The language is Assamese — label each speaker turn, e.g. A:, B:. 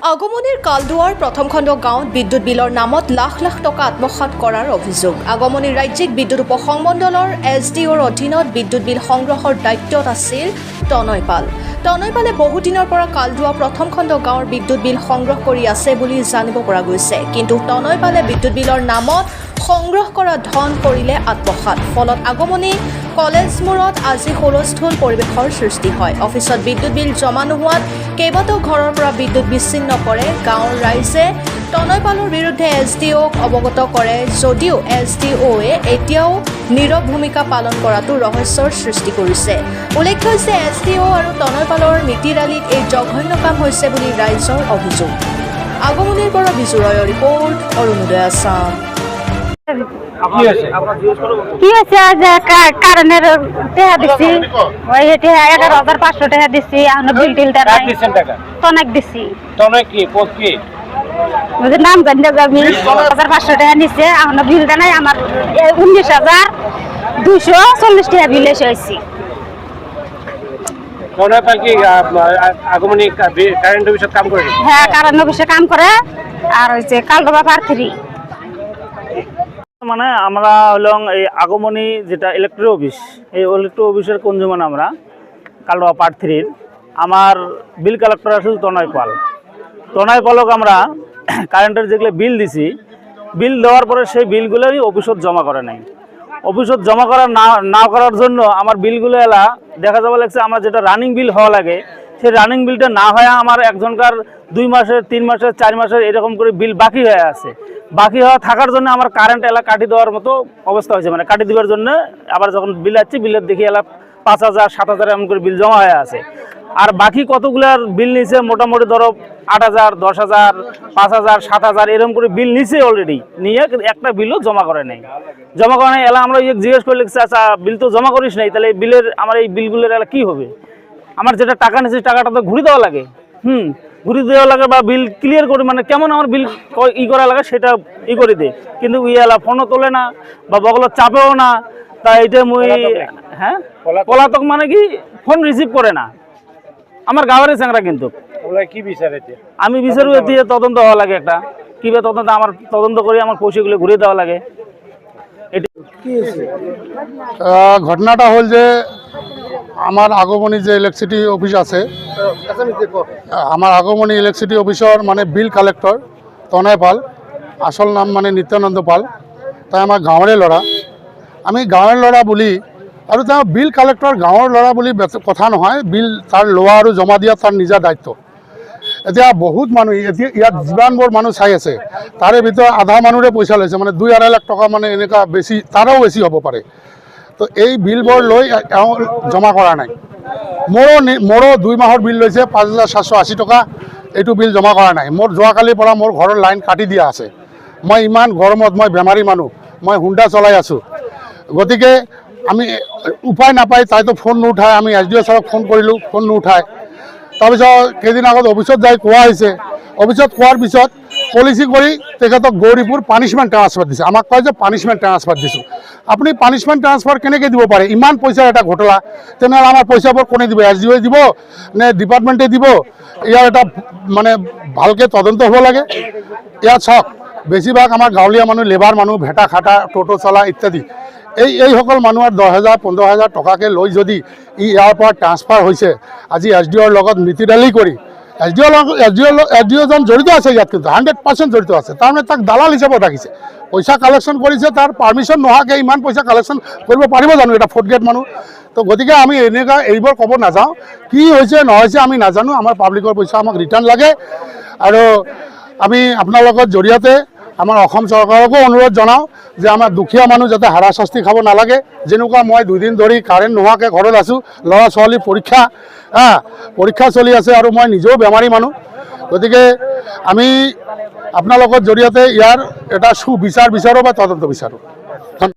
A: আগমনীৰ কালদুৱাৰ প্ৰথম খণ্ড গাঁৱত বিদ্যুৎ বিলৰ নামত লাখ লাখ টকা আত্মসাৎ কৰাৰ অভিযোগ। আগমনীৰ ৰাজ্যিক বিদ্যুৎ উপসংমণ্ডলৰ SDOৰ অধীনত বিদ্যুৎ বিল সংগ্ৰহৰ দায়িত্বত আছিল তনয় পাল। তনয় পালে বহুদিনৰ পৰা কালদুৱা প্ৰথম খণ্ড গাঁৱৰ বিদ্যুৎ বিল সংগ্ৰহ কৰি আছে বুলি জানিব পৰা গৈছে। কিন্তু তনয় পালে বিদ্যুৎ বিলৰ নামত সংগ্ৰহ কৰা ধন কৰিলে আত্মসাৎ। ফলত আগমনী কলেজ মূৰত আজি হুলস্থুল পৰিৱেশৰ সৃষ্টি হয়। অফিচত বিদ্যুৎ বিল জমা নোহোৱাত কেইবাটাও ঘৰৰ পৰা বিদ্যুৎ বিচ্ছিন্ন কৰে। গাঁৱৰ ৰাইজে তনয় পালৰ বিৰুদ্ধে SDOক অৱগত কৰে যদিও SDOয়ে এতিয়াও নীৰৱ ভূমিকা পালন কৰাটো ৰহস্যৰ সৃষ্টি কৰিছে। উল্লেখ্য হৈছে SDO আৰু তনয় পালৰ মিতিৰালিত এই জঘন্য কাম হৈছে বুলি ৰাইজৰ অভিযোগ। আগমনীৰ পৰা বিজু ৰয়ৰ ৰিপৰ্ট, অৰুণোদয় আছাম।
B: কি আছে আজ কারেন্টের টাকা দিছি ওই 11,500 টাকা দিছি এখন বিল টিলটা নাই টনেক দিছি
C: টনেক কি পোস্ট কি
B: বুঝে নাম জানি না আমি 11,500 টাকা নিছে এখন বিলটা নাই আমার 19,240 টাকা বিল এসেছি
C: টনেক কি আগমনী কারেন্ট অফিসে কাম করে
B: হ্যাঁ কারেন্ট অফিসে কাম করে আর হইছে কালদবা পার্থী
D: মানে আমরা হলাম এই আগমনী যেটা ইলেকট্রিক অফিস এই ইলেকট্রিক অফিসের কনজিউমার আমরা কালদোয়া পার্ট 3 আমার বিল কালেক্টর আসলে তনয় পালক আমরা কারেন্টের যেগুলো বিল দিছি বিল দেওয়ার পরে সেই বিলগুলোই অফিসত জমা করে নাই। অফিসত জমা করা না করার জন্য আমার বিলগুলো এলা দেখা যাবে লাগছে আমার যেটা রানিং বিল হওয়া লাগে সেই রানিং বিলটা না হয় আমার একজনকার 2 মাসের 3 মাসের 4 মাসের এরকম করে বিল বাকি হয়ে আছে। বাকি হওয়া থাকার জন্য আমার কারেন্ট এলা কাটি দেওয়ার মতো অবস্থা হয়েছে, মানে কাটি দেওয়ার জন্য আবার যখন বিল আসছে বিলের দেখি এলা 5,000 7,000 এমন করে বিল জমা হয়ে আছে। আর বাকি কতগুলার বিল নিছে মোটামুটি ধরো 8,000 10,000 5,000 7,000 এরকম করে বিল নিছে অলরেডি, নিয়ে একটা বিলও জমা করে নাই। জমা করে নাই এলা আমরা জিজ্ঞেস করে লিখছি আচ্ছা বিল তো জমা করিস নাই, তাহলে বিলের আমার এই বিলগুলোর এলা কী হবে? আমার যেটা টাকা নিয়েছি টাকাটা তো ঘুরে দেওয়া লাগে, ঘুরে দেওয়া লাগে বা বিল ক্লিয়ার করে মানে কেমন আমার বিল করা লাগে সেটা করে দেয়। কিন্তু এলা ফোনও তোলে না বা বগলত চাপেও না, তা এইটা মুই হ্যাঁ পলাতক মানে কি ফোন রিসিভ করে না আমার গাঁয়ের চ্যাংরা। কিন্তু
C: কি বিচার
D: আমি বিচারু এতে তদন্ত হওয়া লাগে, একটা কিভাবে তদন্ত আমার তদন্ত করে আমার পয়সাগুলো ঘুরে দেওয়া লাগে।
E: ঘটনাটা হল যে আমার আগমনী যে ইলেকট্রিসিটি অফিস আছে আমার আগমনী ইলেকট্রিসিটি অফিসর মানে বিল কালেক্টর তনয় পাল, আসল নাম মানে নিত্যানন্দ পাল, তাই আমার গাঁৱৰে ল'ৰা। আমি গাঁৱৰ ল'ৰা বুলি আৰু তেওঁ বিল কালেক্টৰ গাঁৱৰ ল'ৰা বুলি কথা নহয়, বিল তাৰ লোৱা আৰু জমা দিয়া তাৰ নিজা দায়িত্ব। এতিয়া বহুত মানুহ এতিয়া ইয়াত যিমানবোৰ মানুহ চাই আছে তাৰে ভিতৰত আধা মানুহৰে পইচা লৈছে, মানে 2-2.5 লাখ টকা মানে এনেকুৱা বেছি, তাৰো বেছি হ'ব পাৰে। তো এই বিলবোৰ লৈ জমা কৰা নাই। মোৰো 2 মাহৰ বিল লৈছে 5,780 টকা, এইটো বিল জমা কৰা নাই। মোৰ যোৱাকালিৰ পৰা মোৰ ঘৰৰ লাইন কাটি দিয়া আছে। মই ইমান গৰমত, মই বেমাৰী মানুহ, মই হুণ্ডা চলাই আছোঁ, গতিকে আমি উপায় নাপাই তাইতো ফোন নুঠায়। আমি SDO ছাৰক ফোন কৰিলোঁ, ফোন নুঠায়। তাৰপিছত কেইদিন আগত অফিচত যাই কোৱা হৈছে, অফিচত কোৱাৰ পিছত পলিচি কৰি তেখেতক গৌৰীপুৰ পানিছমেণ্ট ট্ৰান্সফাৰ দিছে। আমাক কয় যে পানিছমেণ্ট ট্ৰান্সফাৰ দিছোঁ। আপুনি পানিছমেণ্ট ট্ৰান্সফাৰ কেনেকৈ দিব পাৰে? ইমান পইচাৰ এটা ঘটলা, তেনেহ'লে আমাৰ পইচাবোৰ কোনে দিব? SDOয়ে দিব নে ডিপাৰ্টমেণ্টে দিব? ইয়াৰ এটা মানে ভালকৈ তদন্ত হ'ব লাগে। ইয়াত চাওক বেছিভাগ আমাৰ গাঁৱলীয়া মানুহ, লেবাৰ মানুহ, ভেটা খাটা, টোটো চলা ইত্যাদি, এইসকল মানুহৰ 10,000 15,000 টকাকৈ লৈ যদি ইয়াৰ পৰা ট্ৰান্সফাৰ হৈছে, আজি SDOৰ লগত মিতিৰালি কৰি SDOজন জড়িত আছে ইয়াত, কিন্তু 100% জড়িত আছে। তাৰমানে তাক দালাল হিচাপত ৰাখিছে, পইচা কালেকশ্যন কৰিছে। তাৰ পাৰ্মিশ্যন নোহোৱাকৈ ইমান পইচা কালেকশ্যন কৰিব পাৰিব জানো এটা 4th গ্ৰেড মানুহ? তো গতিকে আমি এনেকুৱা এইবোৰ ক'ব নাযাওঁ, কি হৈছে নহৈছে আমি নাজানো। আমাৰ পাব্লিকৰ পইচা আমাক ৰিটাৰ্ণ লাগে। আৰু আমি আপোনাৰ লগত জৰিয়তে আমাৰ অসম চৰকাৰকো অনুৰোধ জনাওঁ যে আমাৰ দুখীয়া মানুহ যাতে হাৰাশাস্তি খাব নালাগে। যেনেকুৱা মই 2 দিন ধৰি কাৰেণ্ট নোহোৱাকৈ ঘৰত আছোঁ, ল'ৰা ছোৱালীৰ পৰীক্ষা চলি আছে আৰু মই নিজেও বেমাৰী মানুহ। গতিকে আমি আপোনালোকৰ জৰিয়তে ইয়াৰ এটা সুবিচাৰ বিচাৰোঁ বা তদন্ত বিচাৰোঁ।